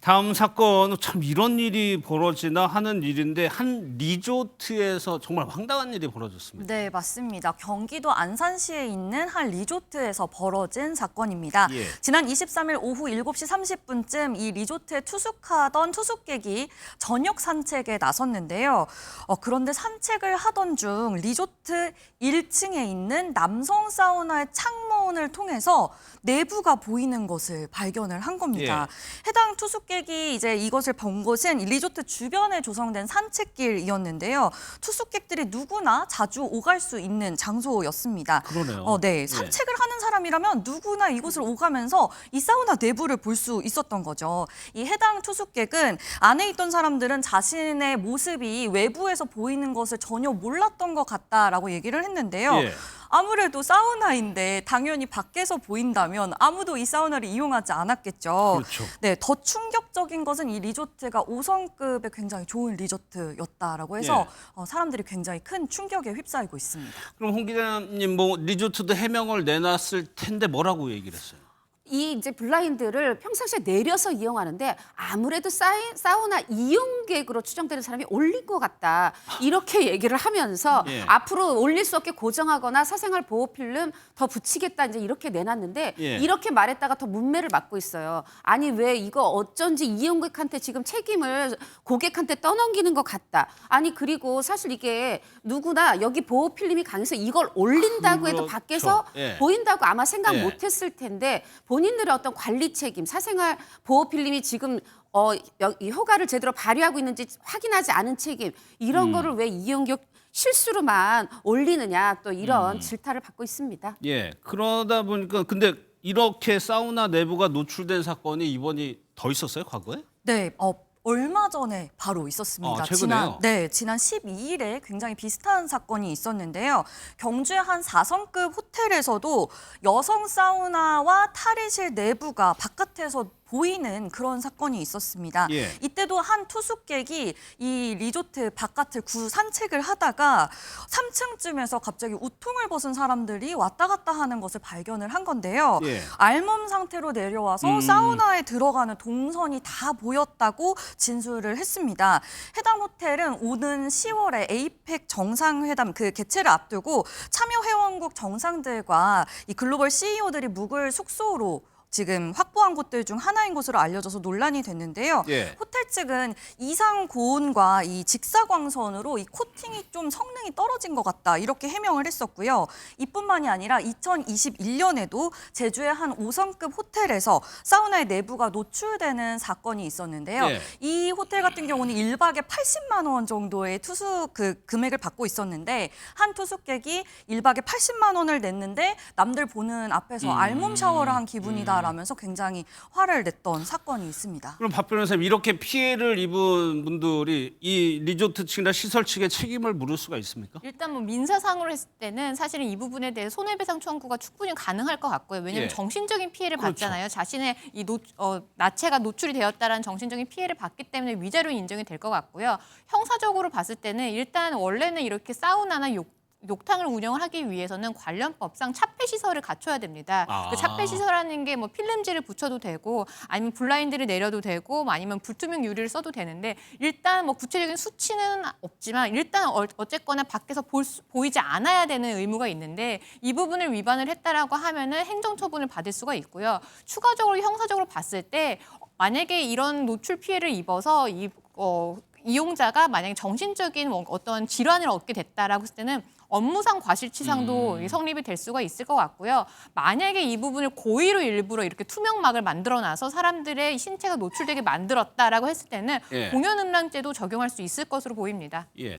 다음 사건은 참 이런 일이 벌어지나 하는 일인데 한 리조트에서 정말 황당한 일이 벌어졌습니다. 네, 맞습니다. 경기도 안산시에 있는 한 리조트에서 벌어진 사건입니다. 예. 지난 23일 오후 7시 30분쯤 이 리조트에 투숙하던 투숙객이 저녁 산책에 나섰는데요. 그런데 산책을 하던 중 리조트 1층에 있는 남성 사우나의 창문을 통해서 내부가 보이는 것을 발견을 한 겁니다. 해당 투숙객이 이제 이것을 본 곳은 리조트 주변에 조성된 산책길이었는데요. 투숙객들이 누구나 자주 오갈 수 있는 장소였습니다. 그러네요. 네, 산책을 하는 사람이라면 누구나 이곳을 오가면서 이 사우나 내부를 볼 수 있었던 거죠. 이 해당 투숙객은 안에 있던 사람들은 자신의 모습이 외부에서 보이는 것을 전혀 몰랐던 것 같다라고 얘기를 했는데요. 예. 아무래도 사우나인데 당연히 밖에서 보인다면 아무도 이 사우나를 이용하지 않았겠죠. 그렇죠. 네, 더 충격적인 것은 이 리조트가 5성급의 굉장히 좋은 리조트였다라고 해서 사람들이 굉장히 큰 충격에 휩싸이고 있습니다. 그럼 홍 기자님 뭐 리조트도 해명을 내놨을 텐데 뭐라고 얘기를 했어요? 이 이제 블라인드를 평상시에 내려서 이용하는데 아무래도 사우나 이용객으로 추정되는 사람이 올린 것 같다. 이렇게 얘기를 하면서 예. 앞으로 올릴 수 없게 고정하거나 사생활 보호 필름 더 붙이겠다 이제 이렇게 내놨는데 예. 이렇게 말했다가 더 문매를 맞고 있어요. 아니 왜 이거 어쩐지 이용객한테 지금 책임을 고객한테 떠넘기는 것 같다. 아니 그리고 사실 이게 누구나 여기 보호 필름이 강해서 이걸 올린다고 해도 그렇죠. 밖에서 예. 보인다고 아마 생각 예. 못했을 텐데 본인들의 어떤 관리 책임, 사생활 보호 필름이 지금 이 효과를 제대로 발휘하고 있는지 확인하지 않은 책임 이런 거를 왜 이용객 실수로만 올리느냐 또 이런 질타를 받고 있습니다. 예. 그러다 보니까 근데 이렇게 사우나 내부가 노출된 사건이 이번이 더 있었어요, 과거에? 네, 얼마 전에 바로 있었습니다. 아, 최근에요? 지난 12일에 굉장히 비슷한 사건이 있었는데요. 경주의 한 4성급 호텔에서도 여성 사우나와 탈의실 내부가 바깥에서 보이는 그런 사건이 있었습니다. 예. 이때도 한 투숙객이 이 리조트 바깥을 산책을 하다가 3층쯤에서 갑자기 우통을 벗은 사람들이 왔다 갔다 하는 것을 발견을 한 건데요. 예. 알몸 상태로 내려와서 사우나에 들어가는 동선이 다 보였다고 진술을 했습니다. 해당 호텔은 오는 10월에 에이펙 정상회담 그 개최를 앞두고 참여회원국 정상들과 이 글로벌 CEO들이 묵을 숙소로 지금 확보한 곳들 중 하나인 것으로 알려져서 논란이 됐는데요. 예. 호텔 측은 이상 고온과 이 직사광선으로 이 코팅이 좀 성능이 떨어진 것 같다 이렇게 해명을 했었고요. 이뿐만이 아니라 2021년에도 제주의 한 5성급 호텔에서 사우나의 내부가 노출되는 사건이 있었는데요. 예. 이 호텔 같은 경우는 1박에 80만 원 정도의 투숙 금액을 받고 있었는데 한 투숙객이 1박에 80만 원을 냈는데 남들 보는 앞에서 알몸 샤워를 한 기분이다. 라면서 굉장히 화를 냈던 사건이 있습니다. 그럼 박 변호사님 이렇게 피해를 입은 분들이 이 리조트 측이나 시설 측에 책임을 물을 수가 있습니까? 일단 뭐 민사상으로 했을 때는 사실은 이 부분에 대해 손해배상 청구가 충분히 가능할 것 같고요. 왜냐하면 예. 정신적인 피해를 그렇죠. 받잖아요. 자신의 이 나체가 노출이 되었다라는 정신적인 피해를 받기 때문에 위자료 인정이 될 것 같고요. 형사적으로 봤을 때는 일단 원래는 이렇게 사우나나 욕탕을 운영을 하기 위해서는 관련 법상 차폐 시설을 갖춰야 됩니다. 그 차폐 시설하는 게 뭐 필름지를 붙여도 되고 아니면 블라인드를 내려도 되고 아니면 불투명 유리를 써도 되는데 일단 뭐 구체적인 수치는 없지만 일단 어쨌거나 밖에서 보이지 않아야 되는 의무가 있는데 이 부분을 위반을 했다라고 하면은 행정처분을 받을 수가 있고요. 추가적으로 형사적으로 봤을 때 만약에 이런 노출 피해를 입어서 이용자가 만약에 정신적인 어떤 질환을 얻게 됐다라고 했을 때는 업무상 과실치상도 성립이 될 수가 있을 것 같고요. 만약에 이 부분을 고의로 일부러 이렇게 투명막을 만들어놔서 사람들의 신체가 노출되게 만들었다라고 했을 때는 예. 공연음란죄도 적용할 수 있을 것으로 보입니다. 예.